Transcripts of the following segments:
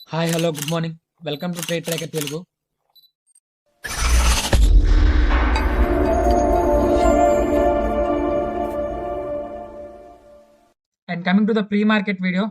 Hi hello good morning welcome to trade tracker Telugu. And coming to the pre market video.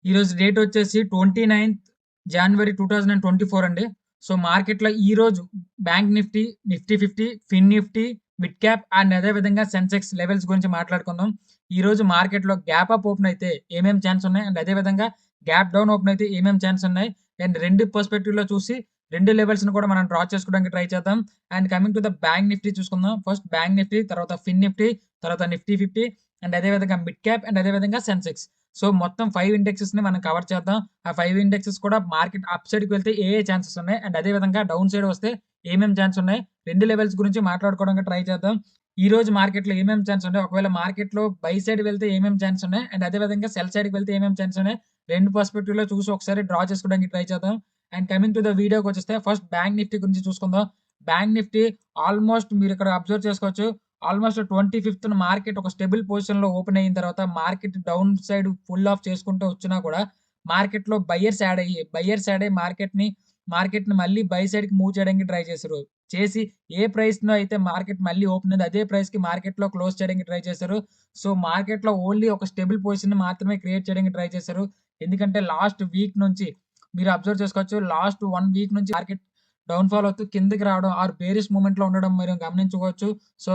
ఈరోజు date వచ్చేసి 29th January 2024 అండి. So మార్కెట్లో ఈరోజు bank Nifty, Nifty 50, fin Nifty, mid cap and అదేవిధంగా Sensex levels గురించి మాట్లాడుకుందాం. ఈరోజు మార్కెట్లో గ్యాప్ అప్ ఓపెన్ అయితే ఏమేమి ఛాన్స్ ఉన్నాయి అండ్ అదేవిధంగా గ్యాప్ డౌన్ ఓపెన్ అయితే ఏమేమి ఛాన్స్ ఉన్నాయి అండ్ రెండు పర్స్పెక్టివ్లో చూసి రెండు లెవెల్స్ని కూడా మనం డ్రా చేసుకోవడానికి ట్రై చేద్దాం. And coming to the bank Nifty చూసుకుందాం. ఫస్ట్ బ్యాంక్ నిఫ్టీ, తర్వాత ఫిన్ నిఫ్టీ, తర్వాత నిఫ్టీ 50 అండ్ అదేవిధంగా మిడ్ క్యాప్ అండ్ అదేవిధంగా సెన్సెక్స్. సో మొత్తం 5 ఇండెక్సెస్‌ని మనం కవర్ చేద్దాం. ఆ 5 ఇండెక్సెస్ కూడా మార్కెట్ అప్ సైడ్‌కి వెళ్తే ఏ ఛాన్సెస్ ఉన్నాయి అండ్ అదే విధంగా డౌన్ సైడ్ వస్తే ఏమేం ఛాన్స్ ఉన్నాయి. రెండు లెవెల్స్ గురించి మాట్లాడుకోవడానికి ట్రై చేద్దాం. ఈ రోజు మార్కెట్‌లో ఏమేం ఛాన్స్ ఉన్నాయి, ఒకవేళ మార్కెట్‌లో బై సైడ్ వెళ్తే ఏమేం ఛాన్స్ ఉన్నాయి అండ్ అదే విధంగా సెల్ సైడ్‌కి వెళ్తే ఏమేం ఛాన్స్ ఉన్నాయి. రెండు పర్స్పెక్టివ్‌లో చూసి ఒకసారి డ్రా చేసుకోవడానికి ట్రై చేద్దాం. అండ్ కమింగ్ టు ద వీడియోకి వచ్చేస్తే ఫస్ట్ బ్యాంక్ నిఫ్టీ గురించి చూసుకుందాం. బ్యాంక్ నిఫ్టీ ఆల్మోస్ట్ మీరు ఇక్కడ అబ్జర్వ్ చేసుకోవచ్చు. ఆల్మోస్ట్ 25th మార్కెట్ ఒక స్టేబుల్ పొజిషన్‌లో ఓపెన్ అయిన తర్వాత market down side full of చేసుకుంటూ వచ్చినా కూడా మార్కెట్‌లో బయర్స్ యాడ్ అయ్యి మార్కెట్‌ని మళ్ళీ బై సైడ్‌కి మూవ్ చేయడానికి ట్రై చేశారు. చేసి ఏ ప్రైస్‌లో అయితే మార్కెట్ మళ్ళీ ఓపెన్ అయిందో అదే ప్రైస్‌కి మార్కెట్‌లో క్లోజ్ చేయడానికి ట్రై చేశారు. సో మార్కెట్‌లో ఓన్లీ ఒక స్టేబుల్ పొజిషన్‌ని మాత్రమే క్రియేట్ చేయడానికి ట్రై చేశారు. ఎందుకంటే లాస్ట్ వీక్ నుంచి మీరు అబ్జర్వ్ చేసుకోవచ్చు. లాస్ట్ 1 వీక్ నుంచి మార్కెట్ డౌన్‌ఫాల్ అవుతూ కిందకి రావడం ఆర్ బేరిష్ మూవ్‌మెంట్‌లో ఉండడం మీరు గమనించుకోవచ్చు. సో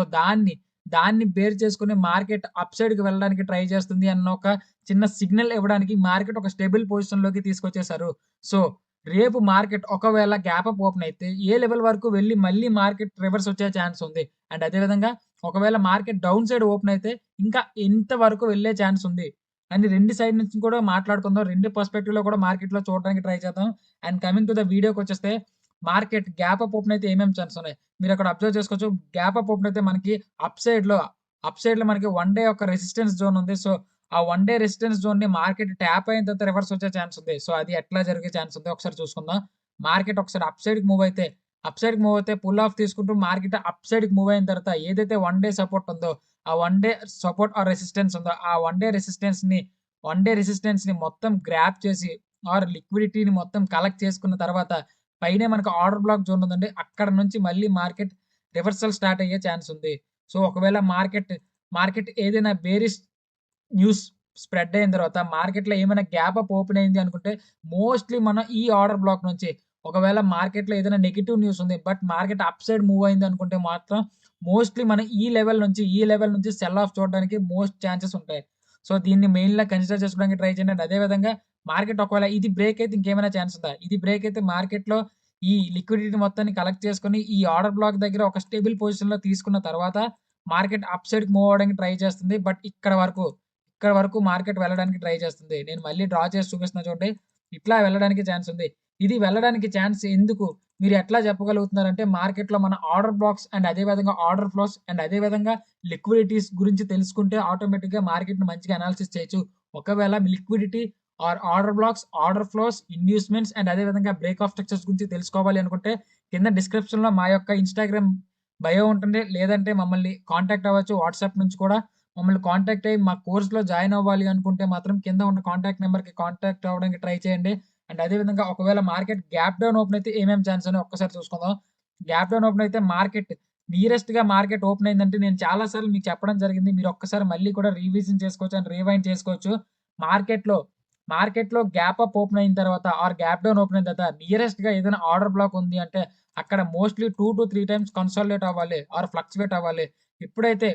దాన్ని బేర్ చేసుకొని మార్కెట్ అప్ సైడ్‌కి వెళ్ళడానికి ట్రై చేస్తుంది అన్న ఒక చిన్న సిగ్నల్ ఇవ్వడానికి మార్కెట్ ఒక స్టేబుల్ పొజిషన్‌లోకి తీసుకొచ్చేసారు. సో రేపు మార్కెట్ ఒకవేళ గ్యాప్ అప్ ఓపెన్ అయితే ఏ లెవెల్ వరకు వెళ్లి మళ్ళీ మార్కెట్ రివర్స్ వచ్చే ఛాన్స్ ఉంది. అండ్ అదే విధంగా ఒకవేళ మార్కెట్ డౌన్ సైడ్ ఓపెన్ అయితే ఇంకా ఎంత వరకు వెళ్ళే ఛాన్స్ ఉంది అని రెండు సైడ్ నుంచి కూడా మాట్లాడుకుందాం. రెండు పర్స్పెక్టివ్‌లో కూడా మార్కెట్‌లో చూడడానికి ట్రై చేద్దాం. అండ్ కమింగ్ టు ద వీడియోకొచ్చేస్తే మార్కెట్ గ్యాప్ అప్ ఓపెన్ అయితే ఏమేమి ఛాన్స్ ఉన్నాయి. మీరక్కడ అబ్జర్వ్ చేసుకోవచ్చు. గ్యాప్ అప్ ఓపెన్ అయితే మనకి అప్ సైడ్‌లో మనకి 1 డే ఒక రెసిస్టెన్స్ జోన్ ఉంది. సో, ఆ 1 డే రెసిస్టెన్స్ జోన్‌ని మార్కెట్ ట్యాప్ అయిన తర్వాత రివర్స్ వచ్చే ఛాన్స్ ఉంది. సో, అది ఎట్లా జరిగే ఛాన్స్ ఉందో ఒకసారి చూసుకుందాం. మార్కెట్ ఒకసారి అప్ సైడ్‌కి మూవ్ అయితే పుల్ ఆఫ్ తీసుకుంటూ మార్కెట్ అప్ సైడ్‌కి మూవ్ అయిన తర్వాత ఏదైతే 1 డే సపోర్ట్ ఉందో, ఆ 1 డే సపోర్ట్ ఆర్ రెసిస్టెన్స్ ఉందో, ఆ 1 డే రెసిస్టెన్స్‌ని మొత్తం గ్రాబ్ చేసి ఆర్ లిక్విడిటీని మొత్తం కలెక్ట్ చేసుకున్న తర్వాత పైనే మనకు ఆర్డర్ బ్లాక్ జోన్ ఉందండి. అక్కడ నుంచి మళ్ళీ మార్కెట్ రివర్సల్ స్టార్ట్ అయ్యే ఛాన్స్ ఉంది. సో, ఒకవేళ మార్కెట్ ఏదైనా బేరిష్ న్యూస్ స్ప్రెడ్ అయిన తర్వాత మార్కెట్‌లో ఏమైనా గ్యాప్ అప్ ఓపెన్ అయింది అనుకుంటే మోస్ట్‌లీ మనం ఈ ఆర్డర్ బ్లాక్ నుంచి ఒకవేళ మార్కెట్‌లో ఏదైనా నెగెటివ్ న్యూస్ ఉంది. But market up side move అయింది అనుకుంటే మాత్రం మోస్ట్‌లీ మనం ఈ లెవెల్ నుంచి సెల్ ఆఫ్ చూడడానికి మోస్ట్ ఛాన్సెస్ ఉంటాయి. సో, దీన్ని మెయిన్‌గా కన్సిడర్ చేసుకోవడానికి ట్రై చేయండి. అండ్ అదే విధంగా మార్కెట్ ఒకవేళ ఇది బ్రేక్ అయితే ఇంకేమైనా ఛాన్స్ ఉందా? ఇది బ్రేక్ అయితే మార్కెట్‌లో ఈ లిక్విడిటీ మొత్తాన్ని కలెక్ట్ చేసుకొని ఈ ఆర్డర్ బ్లాక్ దగ్గర ఒక స్టేబుల్ పొజిషన్‌లో తీసుకున్న తర్వాత మార్కెట్ అప్ సైడ్‌కి మూవ్ అవ్వడానికి ట్రై చేస్తుంది. బట్ ఇక్కడ వరకు మార్కెట్ వెళ్ళడానికి ట్రై చేస్తుంది. నేను మళ్ళీ డ్రా చేసి చూపిస్తున్నా చూడండి. ఇట్లా వెళ్ళడానికి ఛాన్స్ ఉంది. ఇది వెళ్ళడానికి ఛాన్స్ ఎందుకు? మీరు ఎట్లా చెప్పగలుగుతున్నారంటే మార్కెట్‌లో మన ఆర్డర్ బ్లాక్స్ అండ్ అదే విధంగా ఆర్డర్ ఫ్లోస్ అండ్ అదే విధంగా లిక్విడిటీస్ గురించి తెలుసుకుంటే ఆటోమేటిక్‌గా మార్కెట్‌ని మంచిగా అనాలిసిస్ చేయొచ్చు. ఒకవేళ liquidity or order blocks, order flows, inducements and అదే విధంగా బ్రేక్ ఆఫ్ స్ట్రక్చర్స్ గురించి తెలుసుకోవాలి అనుకుంటే కింద డిస్క్రిప్షన్‌లో మా యొక్క ఇన్‌స్టాగ్రామ్ బయో ఉంటుంది. లేదంటే మమ్మల్ని కాంటాక్ట్ అవ్వచ్చు. వాట్సాప్ నుంచి కూడా మమ్మల్ని కాంటాక్ట్ అయ్యి మా కోర్స్‌లో జాయిన్ అవ్వాలి అనుకుంటే మాత్రం కింద ఉన్న కాంటాక్ట్ నంబర్‌కి కాంటాక్ట్ అవ్వడానికి ట్రై చేయండి. అండ్ అదే విధంగా ఒకవేళ మార్కెట్ గ్యాప్ డౌన్ ఓపెన్ అయితే ఏమేం ఛాన్స్ ఉన్నాయో ఒక్కసారి చూసుకుందాం. గ్యాప్ డౌన్ ఓపెన్ అయితే మార్కెట్ ఓపెన్ అయిందంటే నేను చాలా సార్లు మీకు చెప్పడం జరిగింది. మీరు ఒక్కసారి మళ్ళీ కూడా రివిజన్ చేసుకోవచ్చు అండ్ రివైండ్ చేసుకోవచ్చు. మార్కెట్‌లో మార్కెట్‌లో గ్యాప్ అప్ ఓపెన్ అయిన తర్వాత ఆర్ గ్యాప్ డౌన్ ఓపెన్ అయిన తర్వాత నియరెస్ట్‌గా ఏదైనా ఆర్డర్ బ్లాక్ ఉంది అంటే అక్కడ మోస్ట్‌లీ 2-3 టైమ్స్ కన్సాలిడేట్ అవ్వాలి ఆర్ ఫ్లక్చుయేట్ అవ్వాలి. ఎప్పుడైతే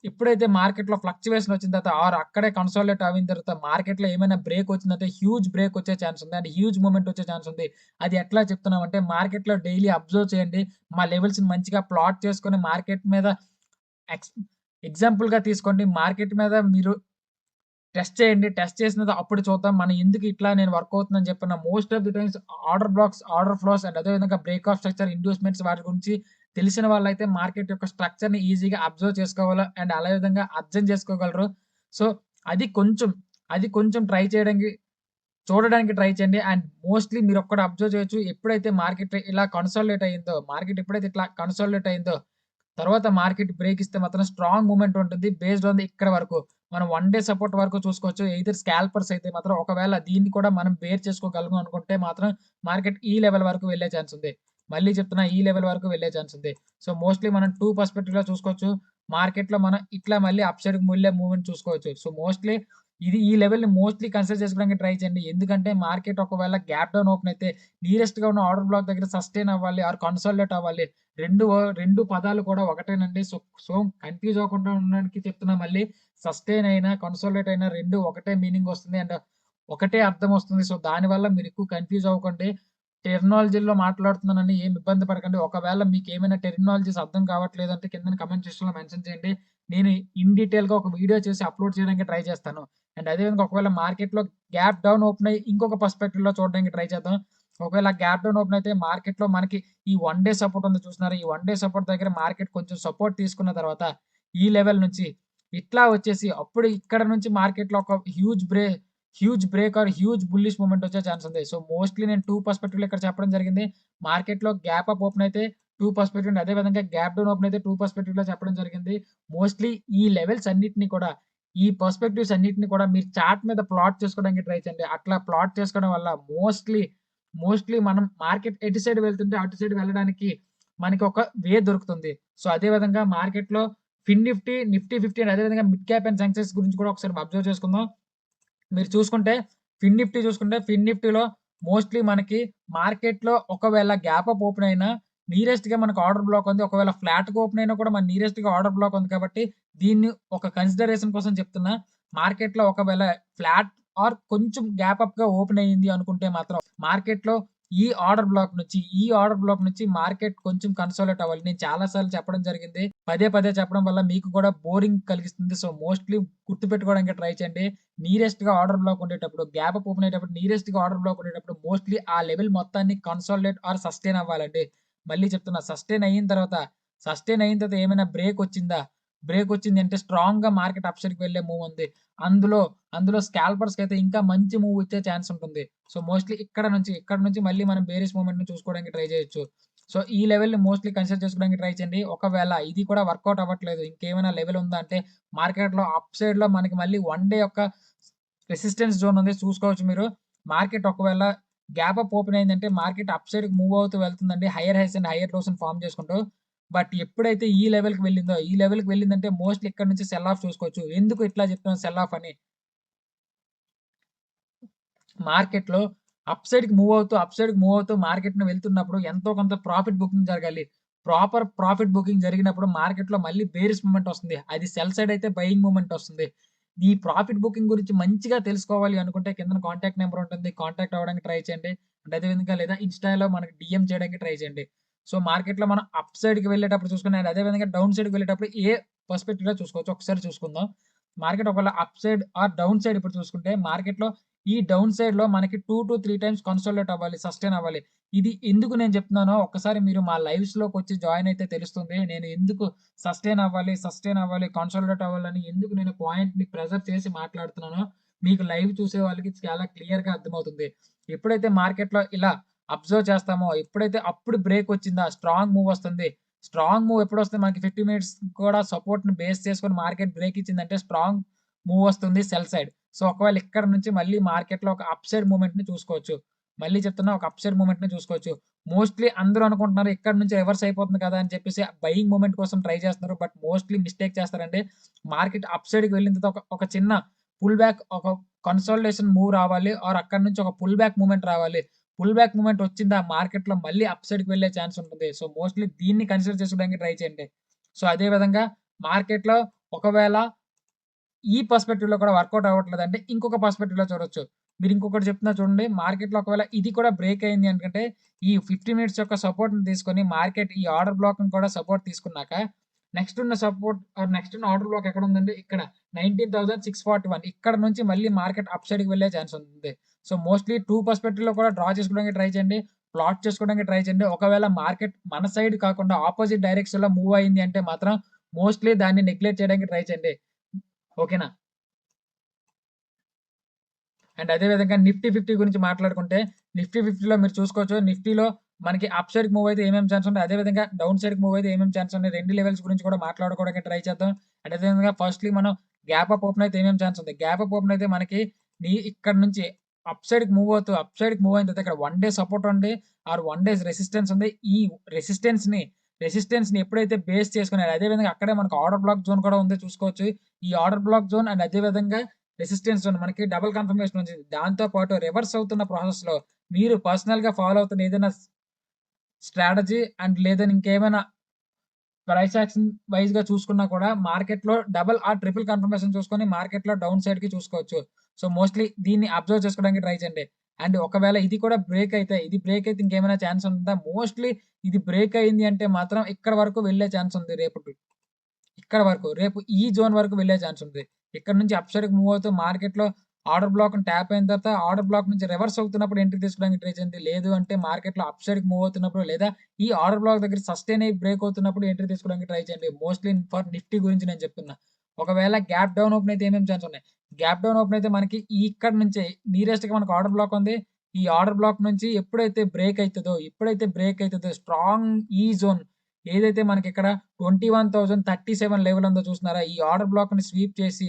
ఎప్పుడైతే మార్కెట్‌లో ఫ్లక్చుయేషన్ వచ్చిన తర్వాత ఆర్ అక్కడే కన్సాలిడేట్ అయిన తర్వాత మార్కెట్‌లో ఏమైనా బ్రేక్ వచ్చిందంటే హ్యూజ్ బ్రేక్ వచ్చే ఛాన్స్ ఉంది. అండ్ హ్యూజ్ మూవ్‌మెంట్ వచ్చే ఛాన్స్ ఉంది. అది ఎట్లా చెప్తున్నామంటే మార్కెట్‌లో డైలీ అబ్జర్వ్ చేయండి. మా లెవెల్స్‌ని మంచిగా ప్లాట్ చేసుకొని మార్కెట్ మీద ఎక్స్ ఎగ్జాంపుల్‌గా తీసుకోండి. మార్కెట్ మీద మీరు టెస్ట్ చేయండి. టెస్ట్ చేసిన తర్వాత అప్పుడు చూద్దాం. మనం ఎందుకు ఇట్లా నేను వర్క్ అవుతుందని చెప్పిన most of the times order blocks, order flows and అదే విధంగా బ్రేక్ ఆఫ్ స్ట్రక్చర్, ఇండ్యూస్‌మెంట్స్ వాటి గురించి తెలిసిన వాళ్ళైతే మార్కెట్ యొక్క స్ట్రక్చర్‌ని ఈజీగా అబ్జర్వ్ చేసుకోగలరు. అండ్ అదే విధంగా అర్థం చేసుకోగలరు. సో, అది కొంచెం అది కొంచెం చూడడానికి ట్రై చేయండి. అండ్ మోస్ట్‌లీ మీరొక్కటి అబ్జర్వ్ చేయొచ్చు. మార్కెట్ ఎప్పుడైతే ఇట్లా కన్సాలిడేట్ అయిందో తర్వాత మార్కెట్ బ్రేక్ ఇస్తే మాత్రం స్ట్రాంగ్ మూవ్‌మెంట్ ఉంటుంది. బేస్డ్ ఆన్ ది ఇక్కడ వరకు. మనం 1 డే సపోర్ట్ వరకు చూసుకోవచ్చు. ఎయిదర్ స్కాల్పర్స్ అయితే మాత్రం ఒకవేళ దీన్ని కూడా మనం బేర్ చేసుకోగలము అనుకుంటే మాత్రం మార్కెట్ ఈ లెవెల్ వరకు వెళ్ళే ఛాన్స్ ఉంది. మళ్ళీ చెప్తున్నా ఈ లెవెల్ వరకు వెళ్ళే ఛాన్స్ ఉంది. సో, మోస్ట్‌లీ మనం 2 పర్స్‌పెక్టివ్‌లో చూసుకోవచ్చు. మార్కెట్‌లో మనం ఇట్లా మళ్ళీ అప్ సైడ్‌కి వెళ్ళే మూవ్‌మెంట్ చూసుకోవచ్చు. సో, మోస్ట్‌లీ ఇది ఈ లెవెల్‌ని మోస్ట్‌లీ కన్సిడర్ చేసుకోవడానికి ట్రై చేయండి. ఎందుకంటే మార్కెట్ ఒకవేళ గ్యాప్ డౌన్ ఓపెన్ అయితే నియరెస్ట్‌గా ఉన్న ఆర్డర్ బ్లాక్ దగ్గర సస్టైన్ అవ్వాలి ఆర్ కన్సాలిడేట్ అవ్వాలి. 2 పదాలు కూడా ఒకటేనండి. సో, కన్‌ఫ్యూజ్ అవ్వకుండా ఉండడానికి చెప్తున్నా మళ్ళీ. సస్టైన్ అయినా, కన్సాలిడేట్ అయినా 2 ఒకటే మీనింగ్ వస్తుంది. అండ్ ఒకటే అర్థం వస్తుంది. సో, దానివల్ల మీరు ఎక్కువ కన్‌ఫ్యూజ్ అవ్వకండి. టెర్మినాలజీలో మాట్లాడుతున్నానని ఏమి ఇబ్బంది పడకండి. ఒకవేళ మీకేమైనా టెర్మినాలజీస్ అర్థం కావట్లేదంటే కిందన కామెంట్ సెక్షన్‌లో మెన్షన్ చేయండి. నేను ఇన్ డీటెయిల్‌గా ఒక వీడియో చేసి అప్‌లోడ్ చేయడానికి ట్రై చేస్తాను. అండ్ అదే విధంగా ఒకవేళ మార్కెట్‌లో గ్యాప్ డౌన్ ఓపెన్ అయ్యి ఇంకొక పర్స్‌పెక్టివ్‌లో చూడడానికి ట్రై చేద్దాం. ఒకవేళ గ్యాప్ డౌన్ ఓపెన్ అయితే మార్కెట్‌లో మనకి ఈ 1 డే సపోర్ట్ ఉంది చూస్తున్నారా? ఈ 1 డే సపోర్ట్ దగ్గర మార్కెట్ కొంచెం సపోర్ట్ తీసుకున్న తర్వాత ఈ లెవెల్ నుంచి ఇట్లా వచ్చేసి అప్పుడు ఇక్కడ నుంచి మార్కెట్‌లో ఒక huge break are huge bullish movement వచ్చే ఛాన్స్ ఉంది. సో, మోస్ట్‌లీ నేను 2 పర్స్‌పెక్టివ్‌లో ఇక్కడ చెప్పడం జరిగింది. మార్కెట్‌లో గ్యాప్ అప్ ఓపెన్ అయితే 2 పర్స్‌పెక్టివ్ అండి. అదే విధంగా గ్యాప్ డౌన్ ఓపెన్ అయితే 2 పర్స్‌పెక్టివ్‌లో చెప్పడం జరిగింది. మోస్ట్‌లీ ఈ లెవెల్స్ అన్నిటిని కూడా ఈ పర్స్‌పెక్టివ్స్ అన్నిటిని కూడా మీరు చార్ట్ మీద ప్లాట్ చేసుకోవడానికి ట్రై చేయండి. అట్లా ప్లాట్ చేసుకోవడం వల్ల మోస్ట్‌లీ మనం మార్కెట్ ఎటు సైడ్ వెళ్తుంటే అటు సైడ్ వెళ్ళడానికి మనకి ఒక వే దొరుకుతుంది. సో, అదే విధంగా మార్కెట్‌లో ఫిన్ నిఫ్టీ, నిఫ్టీ 50 అండ్ అదే విధంగా మిడ్ క్యాప్ అండ్ సెన్సెక్స్ గురించి కూడా ఒకసారి అబ్జర్వ్ చేసుకుందాం. మీరు చూసుకుంటే ఫిన్ నిఫ్టీలో మోస్ట్‌లీ మనకి మార్కెట్‌లో ఒకవేళ గ్యాప్ అప్ ఓపెన్ అయినా నీరెస్ట్‌గా మనకు ఆర్డర్ బ్లాక్ ఉంది. ఒకవేళ ఫ్లాట్‌గా ఓపెన్ అయినా కూడా మన నీరెస్ట్‌గా ఆర్డర్ బ్లాక్ ఉంది కాబట్టి దీన్ని ఒక కన్సిడరేషన్ కోసం చెప్తున్నా. మార్కెట్‌లో ఒకవేళ ఫ్లాట్ ఆర్ కొంచెం గ్యాప్ అప్‌గా ఓపెన్ అయ్యింది అనుకుంటే మాత్రం మార్కెట్‌లో ఈ ఆర్డర్ బ్లాక్ నుంచి మార్కెట్ కొంచెం కన్సాలిడేట్ అవ్వాలి. నేను చాలా సార్లు చెప్పడం జరిగింది. పదే చెప్పడం వల్ల మీకు కూడా బోరింగ్ కలిగిస్తుంది. సో, మోస్ట్‌లీ గుర్తుపెట్టుకోవడానికి ట్రై చేయండి. నీరెస్ట్‌గా ఆర్డర్ బ్లాక్ ఉండేటప్పుడు, గ్యాప్ అప్ ఓపెన్ అయ్యేటప్పుడు నీరెస్ట్‌గా ఆర్డర్ బ్లాక్ ఉండేటప్పుడు మోస్ట్‌లీ ఆ లెవెల్ మొత్తాన్ని కన్సాలిడేట్ ఆర్ సస్టైన్ అవ్వాలండి. మళ్ళీ చెప్తున్నా సస్టైన్ అయిన తర్వాత ఏమైనా బ్రేక్ వచ్చిందా? బ్రేక్ వచ్చింది అంటే స్ట్రాంగ్‌గా మార్కెట్ అప్ సైడ్‌కి వెళ్ళే మూవ్ ఉంది. అందులో స్కాల్పర్స్‌కైతే ఇంకా మంచి మూవ్ ఇచ్చే ఛాన్స్ ఉంటుంది. సో, మోస్ట్‌లీ ఇక్కడ నుంచి మళ్ళీ మనం బేరిష్ మూవ్‌మెంట్‌ని చూసుకోవడానికి ట్రై చేయొచ్చు. సో, ఈ లెవెల్‌ని మోస్ట్‌లీ కన్సిడర్ చేసుకోవడానికి ట్రై చేయండి. ఒకవేళ ఇది కూడా వర్కౌట్ అవ్వట్లేదు. ఇంకేమైనా లెవెల్ ఉందా అంటే మార్కెట్‌లో అప్ సైడ్‌లో మనకి మళ్ళీ 1 డే యొక్క రెసిస్టెన్స్ జోన్ ఉంది చూసుకోవచ్చు మీరు. మార్కెట్ ఒకవేళ గ్యాప్ అప్ ఓపెన్ అయిందంటే మార్కెట్ అప్ సైడ్‌కి మూవ్ అవుతూ వెళ్తుందండి. హైయర్ హైస్ అండ్ హైయర్ లోస్‌ని ఫార్మ్ చేసుకుంటూ. బట్ ఎప్పుడైతే ఈ లెవెల్‌కి వెళ్ళిందంటే మోస్ట్‌లీ ఇక్కడ నుంచి సెల్ ఆఫ్ చూసుకోవచ్చు. ఎందుకు ఇట్లా చెప్తున్నాను సెల్ ఆఫ్ అని? మార్కెట్‌లో అప్ సైడ్‌కి మూవ్ అవుతూ మార్కెట్‌ని వెళ్తున్నప్పుడు ఎంతో కొంత ప్రాఫిట్ బుకింగ్ జరగాలి. ప్రాపర్ ప్రాఫిట్ బుకింగ్ జరిగినప్పుడు మార్కెట్‌లో మళ్ళీ బేరిష్ మూవ్‌మెంట్ వస్తుంది. అది సెల్ సైడ్ అయితే బయింగ్ మూవ్‌మెంట్ వస్తుంది. ఈ ప్రాఫిట్ బుకింగ్ గురించి మంచిగా తెలుసుకోవాలి అనుకుంటే కిందన కాంటాక్ట్ నంబర్ ఉంటుంది. కాంటాక్ట్ అవ్వడానికి ట్రై చేయండి. అండ్ అదే విధంగా లేదా ఇన్‌స్టాలో మనకి డీఎం చేయడానికి ట్రై చేయండి. సో, మార్కెట్‌లో మనం అప్ సైడ్‌కి వెళ్ళేటప్పుడు చూసుకుని అండ్ అదే విధంగా డౌన్ సైడ్‌కి వెళ్ళేటప్పుడు ఏ పర్స్పెక్టివ్‌లో చూసుకోవచ్చు ఒకసారి చూసుకుందాం. మార్కెట్ ఒకవేళ up side or down side ఇప్పుడు చూసుకుంటే మార్కెట్‌లో ఈ డౌన్ సైడ్‌లో మనకి 2-3 టైమ్స్ కన్సాలిడేట్ అవ్వాలి. సస్టైన్ అవ్వాలి. ఇది ఎందుకు నేను చెప్తున్నానో ఒక్కసారి మీరు మా లైవ్స్‌లోకొచ్చి జాయిన్ అయితే తెలుస్తుంది. నేను ఎందుకు సస్టైన్ అవ్వాలి, కన్సాలిడేట్ అవ్వాలని ఎందుకు నేను పాయింట్‌ని ప్రెజర్ చేసి మాట్లాడుతున్నానో మీకు లైవ్ చూసే వాళ్ళకి చాలా క్లియర్‌గా అర్థమవుతుంది. ఎప్పుడైతే మార్కెట్‌లో ఇలా అబ్జర్వ్ చేస్తామో, ఎప్పుడైతే అప్పుడు బ్రేక్ వచ్చిందా, స్ట్రాంగ్ మూవ్ వస్తుంది. స్ట్రాంగ్ మూవ్ ఎప్పుడొస్తుంది మనకి 50 మినిట్స్ కూడా సపోర్ట్‌ని బేస్ చేసుకొని మార్కెట్ బ్రేక్ ఇచ్చిందంటే స్ట్రాంగ్ మూవ్ వస్తుంది సెల్ సైడ్. సో, ఒకవేళ ఇక్కడ నుంచి మళ్ళీ మార్కెట్‌లో ఒక అప్ సైడ్ మూవ్‌మెంట్‌ని చూసుకోవచ్చు. మళ్ళీ చెప్తున్నా ఒక అప్ సైడ్ మూవ్‌మెంట్‌ని చూసుకోవచ్చు. మోస్ట్‌లీ అందరూ అనుకుంటున్నారు ఇక్కడ నుంచి రివర్స్ అయిపోతుంది కదా! అని చెప్పేసి బయింగ్ మూవ్‌మెంట్ కోసం ట్రై చేస్తున్నారు. బట్ మోస్ట్‌లీ మిస్టేక్ చేస్తారండి. మార్కెట్ అప్ సైడ్‌కి వెళ్ళిన తర్వాత ఒక చిన్న పుల్ బ్యాక్ ఒక కన్సాలిడేషన్ మూవ్ రావాలి ఆర్ అక్కడి నుంచి ఒక పుల్ బ్యాక్ మూవ్‌మెంట్ రావాలి. పుల్ బ్యాక్ మూవ్‌మెంట్ వచ్చిందా మార్కెట్‌లో మళ్ళీ అప్ సైడ్‌కి వెళ్ళే ఛాన్స్ ఉంటుంది. సో, మోస్ట్‌లీ దీన్ని కన్సిడర్ చేసుకోవడానికి ట్రై చేయండి. సో, అదే విధంగా మార్కెట్‌లో ఒకవేళ ఈ పర్స్‌పెక్టివ్‌లో కూడా వర్కౌట్ అవ్వట్లేదంటే, ఇంకొక పర్స్‌పెక్టివ్‌లో చూడొచ్చు. మీరు ఇంకొకటి చెప్తున్నా చూడండి. మార్కెట్‌లో ఒకవేళ ఇది కూడా బ్రేక్ అయింది అనుకుంటే, ఈ 50 మినిట్స్ యొక్క సపోర్ట్‌ని తీసుకొని మార్కెట్ ఈ ఆర్డర్ బ్లాక్‌ని కూడా సపోర్ట్ తీసుకున్నాక, నెక్స్ట్ ఉన్న ఆర్డర్ బ్లాక్ ఎక్కడుందండి? ఇక్కడ 19,641 ఇక్కడ నుంచి మళ్ళీ మార్కెట్ అప్ సైడ్‌కి వెళ్ళే ఛాన్స్ ఉంది. సో, మోస్ట్‌లీ 2 పర్స్‌పెక్టివ్‌లో కూడా డ్రా చేసుకోవడానికి ట్రై చేయండి. ప్లాట్ చేసుకోవడానికి ట్రై చేయండి. ఒకవేళ మార్కెట్ మన సైడ్ కాకుండా ఆపోజిట్ డైరెక్షన్‌లో మూవ్ అయింది అంటే మాత్రం మోస్ట్‌లీ దాన్ని నెగ్లెక్ట్ చేయడానికి ట్రై చేయండి. ఓకేనా? అండ్ అదే విధంగా నిఫ్టీ 50 గురించి మాట్లాడుకుంటే, నిఫ్టీ 50లో మీరు చూసుకోవచ్చు. నిఫ్టీలో మనకి అప్ సైడ్‌కి మూవ్ అయితే ఏమేమి ఛాన్స్ ఉంటాయి. అదే విధంగా డౌన్ సైడ్‌కి మూవ్ అయితే ఏమేమి ఛాన్స్ ఉన్నాయి. 2 లెవెల్స్ గురించి కూడా మాట్లాడుకోవడానికి ట్రై చేద్దాం. అండ్ అదే విధంగా ఫస్ట్‌లీ మనం గ్యాప్ అప్ ఓపెన్ అయితే ఏమేమి ఛాన్స్ ఉంది? గ్యాప్ అప్ ఓపెన్ అయితే మనకి ఇక్కడ నుంచి అప్ సైడ్‌కి మూవ్ అయిన తర్వాత ఇక్కడ 1 డే సపోర్ట్ ఉంది ఆర్ 1 డేస్ రెసిస్టెన్స్ ఉంది. ఈ రెసిస్టెన్స్‌ని రెసిస్టెన్స్‌ని ఎప్పుడైతే బేస్ చేసుకొని అదే విధంగా అక్కడే మనకు ఆర్డర్ బ్లాక్ జోన్ కూడా ఉంది చూసుకోవచ్చు. ఈ ఆర్డర్ బ్లాక్ జోన్ అండ్ అదే విధంగా రెసిస్టెన్స్ జోన్ మనకి డబుల్ కన్ఫర్మేషన్ వచ్చింది. దాంతో పాటు రివర్స్ అవుతున్న ప్రాసెస్‌లో మీరు పర్సనల్‌గా ఫాలో అవుతున్న ఏదైనా స్ట్రాటజీ అండ్ లేదని ఇంకేమైనా ప్రైస్ యాక్షన్ వైస్‌గా చూసుకున్నా కూడా మార్కెట్‌లో డబుల్ ఆర్ ట్రిపుల్ కన్ఫర్మేషన్ చూసుకొని మార్కెట్‌లో డౌన్ సైడ్‌కి చూసుకోవచ్చు. సో, మోస్ట్‌లీ దీన్ని అబ్జర్వ్ చేసుకోవడానికి ట్రై చేయండి. అండ్ ఒకవేళ ఇది కూడా ఇది బ్రేక్ అయితే ఇంకేమైనా ఛాన్స్ ఉందా? మోస్ట్‌లీ ఇది బ్రేక్ అయింది అంటే మాత్రం ఇక్కడ వరకు వెళ్ళే ఛాన్స్ ఉంది రేపటి. ఇక్కడ వరకు. రేపు ఈ జోన్ వరకు వెళ్ళే ఛాన్స్ ఉంది. ఇక్కడ నుంచి అప్ సైడ్‌కి మూవ్ అవుతూ మార్కెట్‌లో ఆర్డర్ బ్లాక్‌ని ట్యాప్ అయిన తర్వాత ఆర్డర్ బ్లాక్ నుంచి రివర్స్ అవుతున్నప్పుడు ఎంట్రీ తీసుకోవడానికి ట్రై చేయండి. లేదు అంటే మార్కెట్‌లో అప్ సైడ్‌కి మూవ్ అవుతున్నప్పుడు లేదా ఈ ఆర్డర్ బ్లాక్ దగ్గర సస్టైన్ అయ్యి బ్రేక్ అవుతున్నప్పుడు ఎంట్రీ తీసుకోవడానికి ట్రై చేయండి. మోస్ట్‌లీ ఫర్ నిఫ్టీ గురించి నేను చెప్తున్నా. ఒకవేళ గ్యాప్ డౌన్ ఓపెన్ అయితే ఏమేమి ఛాన్స్ ఉన్నాయి? గ్యాప్ డౌన్ ఓపెన్ అయితే మనకి ఇక్కడ నుంచే నియరెస్ట్‌గా మనకు ఆర్డర్ బ్లాక్ ఉంది. ఈ ఆర్డర్ బ్లాక్ నుంచి ఎప్పుడైతే బ్రేక్ అయితదో స్ట్రాంగ్ ఈ జోన్ ఏదైతే మనకిక్కడ 21,037 లెవెల్ ఉందో చూస్తున్నారా? ఈ ఆర్డర్ బ్లాక్‌ని స్వీప్ చేసి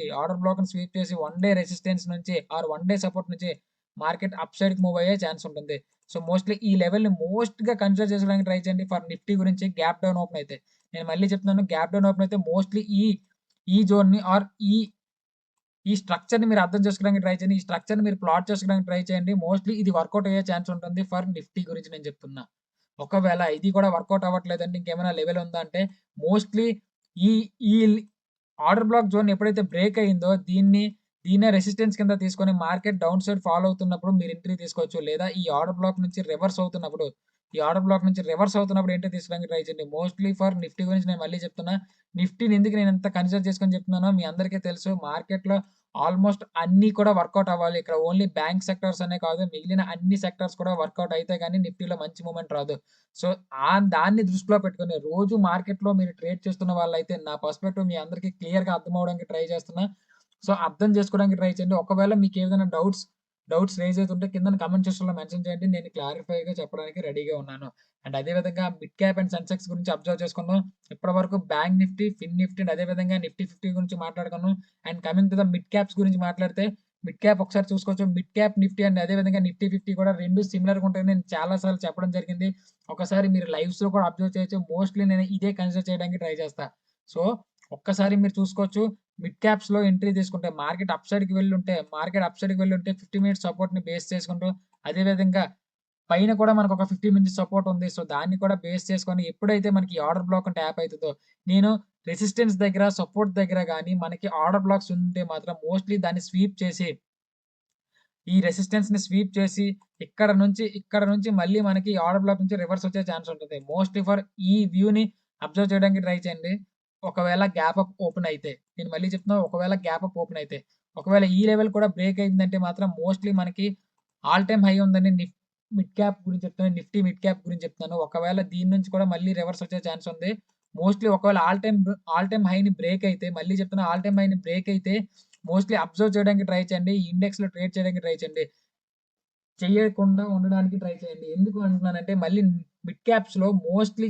1 డే రెసిస్టెన్స్ నుంచి ఆర్ 1 డే సపోర్ట్ నుంచి మార్కెట్ అప్ సైడ్‌కి మూవ్ అయ్యే ఛాన్స్ ఉంటుంది. సో, మోస్ట్‌లీ ఈ లెవెల్‌ని మోస్ట్‌గా కన్సిడర్ చేసుకోవడానికి ట్రై చేయండి ఫర్ నిఫ్టీ గురించి గ్యాప్ డౌన్ ఓపెన్ అయితే. నేను మళ్ళీ చెప్తున్నాను గ్యాప్ డౌన్ ఓపెన్ అయితే మోస్ట్‌లీ ఈ జోన్‌ని ఆర్ ఈ స్ట్రక్చర్‌ని మీరు అర్థం చేసుకోవడానికి ట్రై చేయండి. ఈ స్ట్రక్చర్‌ని మీరు ప్లాట్ చేసుకోవడానికి ట్రై చేయండి. మోస్ట్‌లీ ఇది వర్కౌట్ అయ్యే ఛాన్స్ ఉంటుంది ఫర్ నిఫ్టీ గురించి నేను చెప్తున్నా. ఒకవేళ ఇది కూడా వర్కౌట్ అవ్వట్లేదంటే ఇంకేమైనా లెవెల్ ఉందా అంటే మోస్ట్‌లీ ఈ ఈ ఆర్డర్ బ్లాక్ జోన్ ఎప్పుడైతే బ్రేక్ అయిందో దీన్నే రెసిస్టెన్స్ కింద తీసుకొని మార్కెట్ డౌన్ సైడ్ ఫాలో అవుతున్నప్పుడు మీరు ఎంట్రీ తీసుకోవచ్చు. లేదా ఈ ఆర్డర్ బ్లాక్ నుంచి రివర్స్ అవుతున్నప్పుడు ఎంట్రీ తీసుకోవడానికి ట్రై చేయండి. మోస్ట్‌లీ ఫర్ నిఫ్టీ గురించి నేను మళ్ళీ చెప్తున్నా. నిఫ్టీని ఎందుకు నేను ఇంత కన్సిడర్ చేసుకొని చెప్తున్నానో మీ అందరికీ తెలుసు. మార్కెట్‌లో ఆల్‌మోస్ట్ అన్నీ కూడా వర్కౌట్ అవ్వాలి. ఇక్కడ ఓన్లీ బ్యాంక్ సెక్టార్స్ అనే కాదు మిగిలిన అన్ని సెక్టార్స్ కూడా వర్కౌట్ అయితే గాని నిఫ్టీలో మంచి మూవ్‌మెంట్ రాదు. సో, దాన్ని దృష్టిలో పెట్టుకొని రోజు మార్కెట్‌లో మీరు ట్రేడ్ చేస్తున్న వాళ్ళైతే నా పర్స్‌పెక్టివ్ మీ అందరికీ క్లియర్‌గా అర్థమవ్వడానికి ట్రై చేస్తున్నా. సో, అర్థం చేసుకోవడానికి ట్రై చేయండి. ఒకవేళ మీకేదైనా డౌట్స్ రైజ్ అవుతుంటే కిందన కామెంట్ సెక్షన్‌లో మెన్షన్ చేయండి. నేను క్లారిఫై‌గా చెప్పడానికి రెడీగా ఉన్నాను. అండ్ అదే విధంగా మిడ్ క్యాప్ అండ్ సెన్సెక్స్ గురించి అబ్జర్వ్ చేసుకుందాం. ఇప్పటివరకు bank Nifty, fin Nifty and అదే విధంగా నిఫ్టీ 50 గురించి మాట్లాడుకున్నాం. And coming to the mid caps గురించి మాట్లాడితే మిడ్ క్యాప్ ఒకసారి చూసుకోవచ్చు. మిడ్ క్యాప్ నిఫ్టీ అండ్ అదే విధంగా నిఫ్టీ 50 కూడా 2 సిమిలర్‌గా ఉంటాయని నేను చాలా సార్లు చెప్పడం జరిగింది. ఒకసారి మీరు లైవ్స్‌లో కూడా అబ్జర్వ్ చేయొచ్చు. మోస్ట్‌లీ నేను ఇదే కన్సిడర్ చేయడానికి ట్రై చేస్తా. సో, ఒక్కసారి మీరు చూసుకోవచ్చు. మిడ్ క్యాప్స్‌లో ఎంట్రీ తీసుకుంటే మార్కెట్ అప్ సైడ్‌కి వెళ్ళుంటే 50 మినిట్స్ సపోర్ట్‌ని బేస్ చేసుకుంటూ అదే విధంగా పైన కూడా మనకొక 50 మినిట్స్ సపోర్ట్ ఉంది. సో, దాన్ని కూడా బేస్ చేసుకొని ఎప్పుడైతే మనకి ఆర్డర్ బ్లాక్ ట్యాప్ అయితదో, నేను రెసిస్టెన్స్ దగ్గర, సపోర్ట్ దగ్గర గాని మనకి ఆర్డర్ బ్లాక్స్ ఉంటే మాత్రం మోస్ట్‌లీ దాన్ని ఈ రెసిస్టెన్స్‌ని స్వీప్ చేసి ఇక్కడ నుంచి మళ్ళీ మనకి ఆర్డర్ బ్లాక్ నుంచి రివర్స్ వచ్చే ఛాన్స్ ఉంటుంది. మోస్ట్‌లీ ఫర్ ఈ వ్యూని అబ్జర్వ్ చేయడానికి ట్రై చేయండి. ఒకవేళ గ్యాప్ అప్ ఓపెన్ అయితే. నేను మళ్ళీ చెప్తున్నా ఒకవేళ గ్యాప్ అప్ ఓపెన్ అయితే. ఒకవేళ ఈ లెవెల్ కూడా బ్రేక్ అయిందంటే మాత్రం మోస్ట్‌లీ మనకి ఆల్ టైమ్ హై ఉందని మిడ్ క్యాప్ గురించి చెప్తున్నాను. నిఫ్టీ మిడ్ క్యాప్ గురించి చెప్తున్నాను. ఒకవేళ దీని నుంచి కూడా మళ్ళీ రివర్స్ వచ్చే ఛాన్స్ ఉంది. మోస్ట్‌లీ ఒకవేళ ఆల్ టైమ్ హైని బ్రేక్ అయితే మళ్ళీ చెప్తున్నా ఆల్ టైమ్ హైని బ్రేక్ అయితే మోస్ట్‌లీ అబ్జర్వ్ చేయడానికి ట్రై చేయండి. ఈ ఇండెక్స్‌లో ట్రేడ్ చేయడానికి ట్రై చేయండి. చెయ్యకుండా ఉండడానికి ట్రై చేయండి. ఎందుకు అంటున్నానంటే మళ్ళీ మిడ్ క్యాప్స్‌లో మోస్ట్‌లీ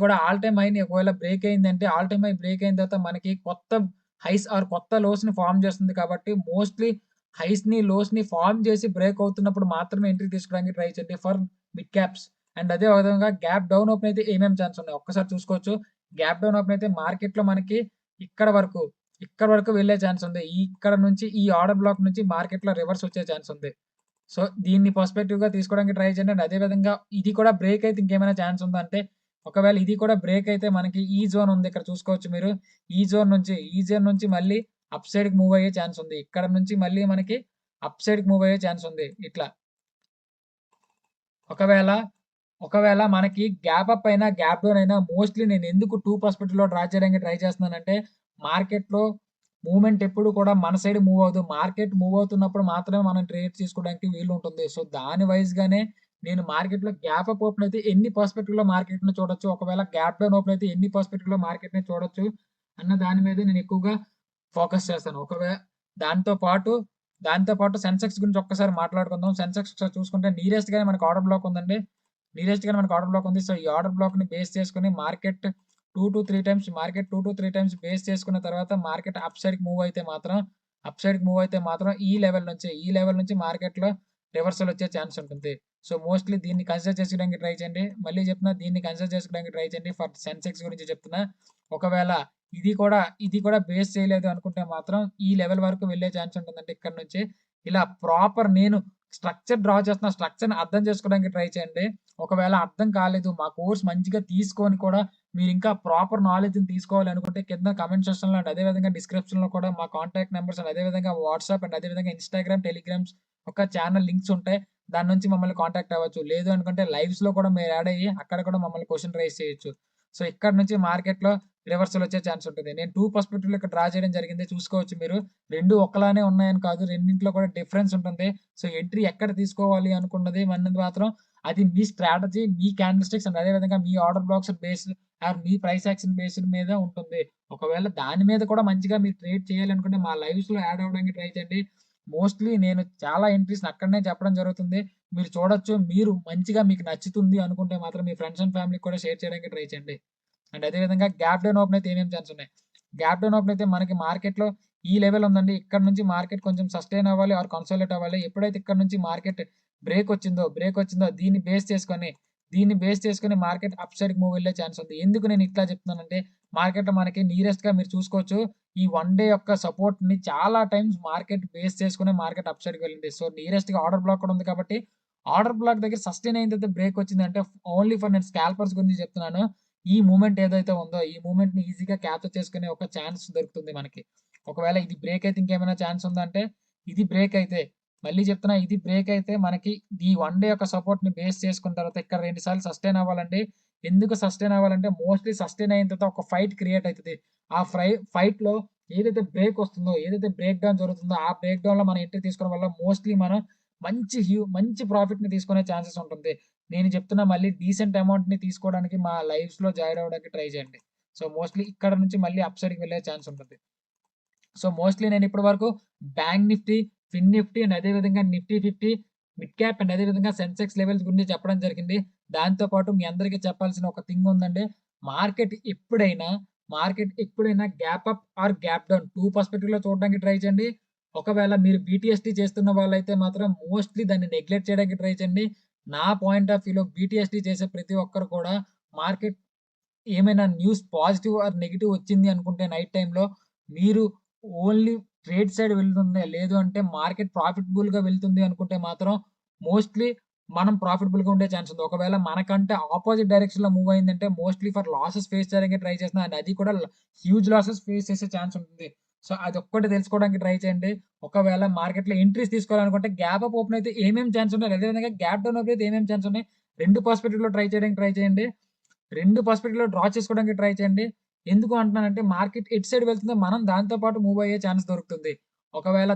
కూడా ఆల్ టైమ్ హైని ఒకవేళ బ్రేక్ అయిందంటే ఆల్ టైమ్ హై బ్రేక్ అయిన తర్వాత మనకి కొత్త హైస్ ఆర్ కొత్త లోస్‌ని ఫార్మ్ చేస్తుంది కాబట్టి మోస్ట్‌లీ లోస్‌ని ఫార్మ్ చేసి బ్రేక్ అవుతున్నప్పుడు మాత్రమే ఎంట్రీ తీసుకోవడానికి ట్రై చేయండి ఫర్ మిడ్ క్యాప్స్. అండ్ అదే విధంగా గ్యాప్ డౌన్ ఓపెన్ అయితే ఏమేం ఛాన్స్ ఉన్నాయి ఒక్కసారి చూసుకోవచ్చు. గ్యాప్ డౌన్ ఓపెన్ అయితే మార్కెట్‌లో మనకి ఇక్కడ వరకు, ఇక్కడ వరకు వెళ్ళే ఛాన్స్ ఉంది. ఇక్కడ నుంచి ఈ ఆర్డర్ బ్లాక్ నుంచి మార్కెట్‌లో రివర్స్ వచ్చే ఛాన్స్ ఉంది. సో, దీన్ని పర్స్‌పెక్టివ్‌గా తీసుకోవడానికి ట్రై చేయండి. అండ్ అదే విధంగా ఇది కూడా బ్రేక్ అయితే ఇంకేమైనా ఛాన్స్ ఉందా అంటే, ఒకవేళ ఇది కూడా బ్రేక్ అయితే మనకి ఈ జోన్ ఉంది. ఇక్కడ చూసుకోవచ్చు మీరు. ఈ జోన్ నుంచి మళ్ళీ అప్ సైడ్‌కి మూవ్ అయ్యే ఛాన్స్ ఉంది. ఇక్కడ నుంచి మళ్ళీ మనకి అప్ సైడ్‌కి మూవ్ అయ్యే ఛాన్స్ ఉంది. ఇట్లా. ఒకవేళ, ఒకవేళ మనకి గ్యాప్ అప్ అయినా, గ్యాప్ డౌన్ అయినా మోస్ట్‌లీ నేనెందుకు 2 పర్స్‌పెక్టివ్‌లో డ్రా చేయడానికి ట్రై చేస్తున్నానంటే, మార్కెట్‌లో మూవ్‌మెంట్ ఎప్పుడు కూడా మన సైడ్ మూవ్ అవ్వదు. మార్కెట్ మూవ్ అవుతున్నప్పుడు మాత్రమే మనం ట్రేడ్ తీసుకోవడానికి వీలుంటుంది. సో, దాని వైస్‌గానే నేను మార్కెట్‌లో గ్యాప్ అప్ ఓపెన్ అయితే ఎన్ని పర్స్‌పెక్టివ్‌లో మార్కెట్‌ని చూడొచ్చు. ఒకవేళ గ్యాప్ డౌన్ ఓపెన్ అయితే ఎన్ని పర్స్‌పెక్టివ్‌లో మార్కెట్‌ని చూడొచ్చు అన్న దాని మీదే నేను ఎక్కువగా ఫోకస్ చేస్తాను. దాంతో పాటు, దాంతో పాటు సెన్సెక్స్ గురించి ఒక్కసారి మాట్లాడుకుందాం. సెన్సెక్స్ ఒకసారి చూసుకుంటే నీరెస్ట్‌గానే మనకు ఆర్డర్ బ్లాక్ ఉందండి. సో, ఈ ఆర్డర్ బ్లాక్‌ని బేస్ చేసుకొని మార్కెట్ 2-3 టైమ్స్ బేస్ చేసుకున్న తర్వాత మార్కెట్ అప్ సైడ్‌కి మూవ్ అయితే మాత్రం ఈ లెవెల్ నుంచి మార్కెట్‌లో రివర్సల్ వచ్చే ఛాన్స్ ఉంటుంది. సో, మోస్ట్‌లీ దీన్ని కన్సిడర్ చేసుకోవడానికి ట్రై చేయండి. మళ్ళీ చెప్తున్నా, దీన్ని కన్సిడర్ చేసుకోవడానికి ట్రై చేయండి. ఫర్ సెన్సెక్స్ గురించి చెప్తున్నా. ఒకవేళ ఇది కూడా బేస్ చేయలేదు అనుకుంటే మాత్రం ఈ లెవెల్ వరకు వెళ్ళే ఛాన్స్ ఉంటుందండి ఇక్కడి నుంచి. ఇలా ప్రాపర్ నేను స్ట్రక్చర్ డ్రా చేస్తున్న స్ట్రక్చర్‌ని అర్థం చేసుకోవడానికి ట్రై చేయండి. ఒకవేళ అర్థం కాలేదు, మా కోర్స్ మంచిగా తీసుకొని కూడా మీరింకా ప్రాపర్ నాలెడ్జ్‌ని తీసుకోవాలి అనుకుంటే కింద కామెంట్ సెక్షన్‌లో అండ్ అదే విధంగా డిస్క్రిప్షన్‌లో కూడా మా కాంటాక్ట్ నంబర్స్ అండ్ అదే విధంగా వాట్సాప్ అండ్ అదే విధంగా ఇన్‌స్టాగ్రామ్, టెలిగ్రామ్స్ ఒక ఛానల్ లింక్స్ ఉంటాయి. దాని నుంచి మమ్మల్ని కాంటాక్ట్ అవ్వచ్చు. లేదు అనుకుంటే లైవ్స్‌లో కూడా మీరు యాడ్ అయ్యి అక్కడ కూడా మమ్మల్ని క్వెషన్ రైజ్ చేయొచ్చు. సో, ఇక్కడ నుంచి మార్కెట్‌లో రివర్సల్ వచ్చే ఛాన్స్ ఉంటుంది. నేను 2 పర్స్పెక్టివ్‌లో ఇక్కడ డ్రా చేయడం జరిగింది. చూసుకోవచ్చు మీరు. 2 ఒకలానే ఉన్నాయని కాదు. రెండిట్లో కూడా డిఫరెన్స్ ఉంటుంది. సో, ఎంట్రీ ఎక్కడ తీసుకోవాలి అనుకున్నది అన్నది మాత్రం అది మీ స్ట్రాటజీ, మీ క్యాండిల్ స్టిక్స్ అండ్ అదే విధంగా మీ ఆర్డర్ బ్లాక్స్ బేస్డ్ ఆర్ మీ ప్రైస్ యాక్షన్ బేస్డ్ మీద ఉంటుంది. ఒకవేళ దాని మీద కూడా మంచిగా మీరు ట్రేడ్ చేయాలనుకుంటే మా లైవ్స్‌లో యాడ్ అవ్వడానికి ట్రై చేయండి. మోస్ట్‌లీ నేను చాలా ఎంట్రీస్‌ని అక్కడనే చెప్పడం జరుగుతుంది. మీరు చూడొచ్చు. మీరు మంచిగా మీకు నచ్చుతుంది అనుకుంటే మాత్రం మీ ఫ్రెండ్స్ అండ్ ఫ్యామిలీకి కూడా షేర్ చేయడానికి ట్రై చేయండి. అండ్ అదే విధంగా గ్యాప్ డౌన్ ఓపెన్ అయితే ఏమేమి ఛాన్స్ ఉన్నాయి? గ్యాప్ డౌన్ ఓపెన్ అయితే మనకి మార్కెట్‌లో ఈ లెవెల్ ఉందండి. ఇక్కడ నుంచి మార్కెట్ కొంచెం సస్టైన్ అవ్వాలి ఆర్ కన్సాలిడేట్ అవ్వాలి. ఎప్పుడైతే ఇక్కడ నుంచి మార్కెట్ బ్రేక్ వచ్చిందో దీన్ని బేస్ చేసుకొని మార్కెట్ అప్ సైడ్‌కి మూవ్ వెళ్ళే ఛాన్స్ ఉంది. ఎందుకు నేను ఇట్లా చెప్తున్నానంటే మార్కెట్‌లో మనకి నియరెస్ట్‌గా మీరు చూసుకోవచ్చు. ఈ 1 డే యొక్క సపోర్ట్‌ని చాలా టైమ్స్ మార్కెట్ బేస్ చేసుకునే మార్కెట్ అప్ సైడ్‌కి వెళ్ళింది. సో, నియరెస్ట్‌గా ఆర్డర్ బ్లాక్ కూడా ఉంది కాబట్టి ఆర్డర్ బ్లాక్ దగ్గర సస్టైన్ అయిన తర్వాత బ్రేక్ వచ్చిందంటే ఓన్లీ ఫర్ నేను స్కాల్పర్స్ గురించి చెప్తున్నాను. ఈ మూవ్‌మెంట్ ఏదైతే ఉందో ఈ మూవ్‌మెంట్‌ని ఈజీగా క్యాప్చర్ చేసుకునే ఒక ఛాన్స్ దొరుకుతుంది మనకి. ఒకవేళ ఇది బ్రేక్ అయితే ఇంకేమైనా ఛాన్స్ ఉందా అంటే ఇది బ్రేక్ అయితే మళ్ళీ చెప్తున్నా, ఇది బ్రేక్ అయితే మనకి ఈ 1 డే యొక్క సపోర్ట్‌ని బేస్ చేసుకున్న తర్వాత ఇక్కడ 2 సార్లు సస్టైన్ అవ్వాలండి. ఎందుకు సస్టైన్ అవ్వాలంటే మోస్ట్‌లీ సస్టైన్ అయిన తర్వాత ఒక ఫైట్ క్రియేట్ అయితది. ఆ ఫైట్‌లో ఏదైతే బ్రేక్ వస్తుందో, ఏదైతే బ్రేక్ డౌన్ జరుగుతుందో ఆ బ్రేక్ డౌన్‌లో మనం ఎంట్రీ తీసుకోవడం వల్ల మోస్ట్‌లీ మనం మంచి ప్రాఫిట్‌ని తీసుకునే ఛాన్సెస్ ఉంటుంది. నేను చెప్తున్నా, మళ్ళీ డీసెంట్ అమౌంట్‌ని తీసుకోవడానికి మా లైవ్స్‌లో జాయిన్ అవ్వడానికి ట్రై చేయండి. సో, మోస్ట్‌లీ ఇక్కడ నుంచి మళ్ళీ అప్ సైడ్‌కి వెళ్ళే ఛాన్స్ ఉంటుంది. సో, మోస్ట్‌లీ నేను ఇప్పటి వరకు bank Nifty, fin Nifty and అదే విధంగా నిఫ్టీ 50, మిడ్ క్యాప్ అండ్ అదే విధంగా సెన్సెక్స్ లెవెల్స్ గురించి చెప్పడం జరిగింది. దాంతో పాటు మీ అందరికీ చెప్పాల్సిన ఒక థింగ్ ఉందండి. మార్కెట్ ఎప్పుడైనా gap up or gap down 2 పర్స్పెక్టివ్‌లో చూడడానికి ట్రై చేయండి. ఒకవేళ మీరు బీటీఎస్‌టీ చేస్తున్న వాళ్ళైతే మాత్రం మోస్ట్‌లీ దాన్ని నెగ్లెక్ట్ చేయడానికి ట్రై చేయండి. నా పాయింట్ ఆఫ్ వ్యూలో బీటీఎస్‌టీ చేసే ప్రతి ఒక్కరు కూడా మార్కెట్ ఏమైనా న్యూస్ పాజిటివ్ ఆర్ నెగెటివ్ వచ్చింది అనుకుంటే నైట్ టైమ్‌లో మీరు ఓన్లీ ట్రేడ్ సైడ్ వెళ్తుంది. లేదు అంటే మార్కెట్ ప్రాఫిటబుల్‌గా వెళ్తుంది అనుకుంటే మాత్రం మోస్ట్‌లీ మనం ప్రాఫిటబుల్‌గా ఉండే ఛాన్స్ ఉంది. ఒకవేళ మనకంటే అపోజిట్ డైరెక్షన్‌లో మూవ్ అయిందంటే మోస్ట్‌లీ ఫర్ లాసెస్ ఫేస్ చేయడానికి ట్రై చేస్తున్నా అండ్ అది కూడా హ్యూజ్ లాసెస్ ఫేస్ చేసే ఛాన్స్ ఉంటుంది. సో, అదొక్కటి తెలుసుకోవడానికి ట్రై చేయండి. ఒకవేళ మార్కెట్‌లో ఎంట్రీస్ తీసుకోవాలనుకుంటే గ్యాప్ అప్ ఓపెన్ అయితే ఏమేమి ఛాన్స్ ఉన్నాయి? అదే విధంగా గ్యాప్ డౌన్ ఓపెన్ అయితే ఏమేమి ఛాన్స్ ఉన్నాయి? 2 పర్స్పెక్టివ్‌లో ట్రై చేయడానికి ట్రై చేయండి. 2 పర్స్పెక్టివ్‌లో డ్రా చేసుకోవడానికి ట్రై చేయండి. ఎందుకు అంటున్నానంటే మార్కెట్ ఎటు సైడ్ వెళ్తుందో మనం దాంతో పాటు మూవ్ అయ్యే ఛాన్స్ దొరుకుతుంది. ఒకవేళ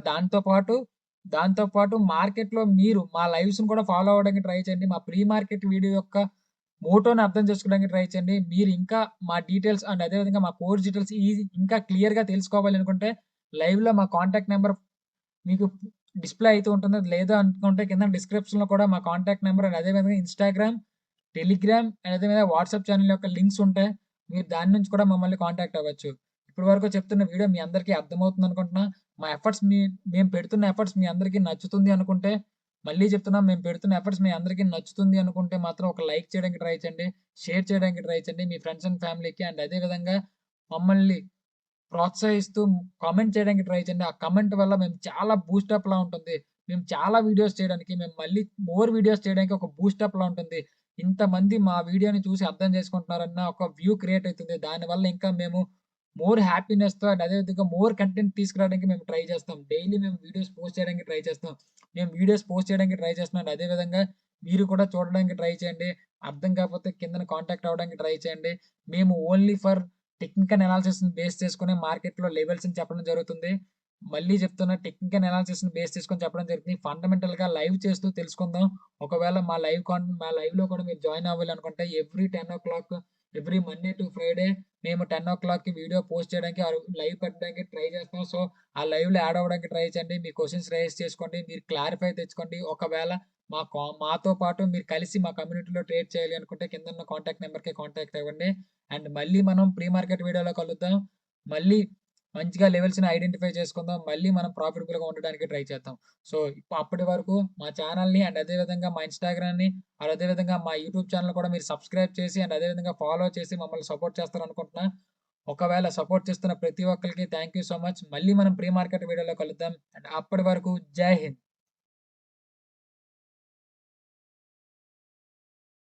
దాంతో పాటు మార్కెట్‌లో మీరు మా లైవ్స్‌ని కూడా ఫాలో అవ్వడానికి ట్రై చేయండి. మా ప్రీ మార్కెట్ వీడియో యొక్క మోటోని అర్థం చేసుకోవడానికి ట్రై చేయండి. మీరు ఇంకా మా డీటెయిల్స్ అండ్ అదే విధంగా మా కోర్స్ డీటెయిల్స్ ఇంకా క్లియర్‌గా తెలుసుకోవాలి అనుకుంటే లైవ్‌లో మా కాంటాక్ట్ నంబర్ మీకు డిస్‌ప్లే అయితూ ఉంటుంది. లేదు అనుకుంటే కింద డిస్క్రిప్షన్‌లో కూడా మా కాంటాక్ట్ నంబర్ అండ్ అదే విధంగా ఇన్‌స్టాగ్రామ్, టెలిగ్రామ్ అండ్ అదే విధంగా వాట్సాప్ ఛానెల్ యొక్క లింక్స్ ఉంటాయి. మీరు దాని నుంచి కూడా మమ్మల్ని కాంటాక్ట్ అవ్వచ్చు. ఇప్పటి వరకు చెప్తున్న వీడియో మీ అందరికీ అర్థమవుతుంది అనుకుంటున్నా. మా ఎఫర్ట్స్ మేము పెడుతున్న ఎఫర్ట్స్ మీ అందరికీ నచ్చుతుంది అనుకుంటే మళ్ళీ చెప్తున్నా, మేము పెడుతున్న ఎఫర్ట్స్ మీ అందరికీ నచ్చుతుంది అనుకుంటే మాత్రం ఒక లైక్ చేయడానికి ట్రై చేయండి. షేర్ చేయడానికి ట్రై చేయండి మీ ఫ్రెండ్స్ అండ్ ఫ్యామిలీకి. అండ్ అదే విధంగా మమ్మల్ని ప్రోత్సహిస్తూ కామెంట్ చేయడానికి ట్రై చేయండి. ఆ కామెంట్ వల్ల మేము చాలా బూస్టప్‌లా ఉంటుంది. మేము చాలా వీడియోస్ చేయడానికి, మేము మళ్ళీ మోర్ వీడియోస్ చేయడానికి ఒక బూస్టప్‌లా ఉంటుంది. ఇంతమంది మా వీడియోని చూసి అర్థం చేసుకుంటున్నారన్న ఒక వ్యూ క్రియేట్ అయితుంది. దానివల్ల ఇంకా మేము మోర్ హ్యాపీనెస్‌తో అండ్ అదే విధంగా మోర్ కంటెంట్ తీసుకురావడానికి మేము ట్రై చేస్తాం. డైలీ మేము వీడియోస్ పోస్ట్ చేయడానికి ట్రై చేస్తాం. మేము వీడియోస్ పోస్ట్ చేయడానికి ట్రై చేస్తున్నాం. అండ్ అదే విధంగా మీరు కూడా చూడడానికి ట్రై చేయండి. అర్థం కాకపోతే కిందన కాంటాక్ట్ అవ్వడానికి ట్రై చేయండి. మేము ఓన్లీ ఫర్ టెక్నికల్ అనాలిసిస్‌ని బేస్ చేసుకొని మార్కెట్‌లో లెవెల్స్‌ని చెప్పడం జరుగుతుంది. మళ్ళీ చెప్తున్నా, టెక్నికల్ అనాలిసిస్‌ని బేస్ చేసుకొని చెప్పడం జరుగుతుంది. ఫండమెంటల్‌గా లైవ్ చేస్తూ తెలుసుకుందాం. ఒకవేళ మా లైవ్‌లో కూడా మీరు జాయిన్ అవ్వాలనుకుంటే ఎవ్రీ మండే టు ఫ్రైడే మేము 10:00కి వీడియో పోస్ట్ చేయడానికి లైవ్ పెట్టడానికి ట్రై చేస్తాం. సో, ఆ లైవ్‌లో యాడ్ అవ్వడానికి ట్రై చేయండి. మీ క్వెషన్స్ రైజ్ చేసుకోండి. మీరు క్లారిఫై తెచ్చుకోండి. ఒకవేళ మాతో పాటు మీరు కలిసి మా కమ్యూనిటీలో ట్రేడ్ చేయాలి అనుకుంటే కిందున్న కాంటాక్ట్ నంబర్‌కి కాంటాక్ట్ అవ్వండి. అండ్ మళ్ళీ మనం ప్రీ మార్కెట్ వీడియోలో కలుద్దాం. మళ్ళీ మంచిగా లెవెల్స్‌ని ఐడెంటిఫై చేసుకుందాం. మళ్ళీ మనం ప్రాఫిటబుల్‌గా ఉండడానికి ట్రై చేద్దాం. సో, అప్పటి వరకు మా ఛానెల్‌ని అండ్ అదే విధంగా మా ఇన్‌స్టాగ్రామ్‌ని అదే విధంగా మా యూట్యూబ్ ఛానెల్ కూడా మీరు సబ్స్క్రైబ్ చేసి అండ్ అదే విధంగా ఫాలో చేసి మమ్మల్ని సపోర్ట్ చేస్తారనుకుంటున్నా. ఒకవేళ సపోర్ట్ చేస్తున్న ప్రతి ఒక్కళ్ళకి థాంక్ యూ సో మచ్. మళ్ళీ మనం ప్రీ మార్కెట్ వీడియోలో కలుద్దాం. అండ్ అప్పటి వరకు జై హింద్.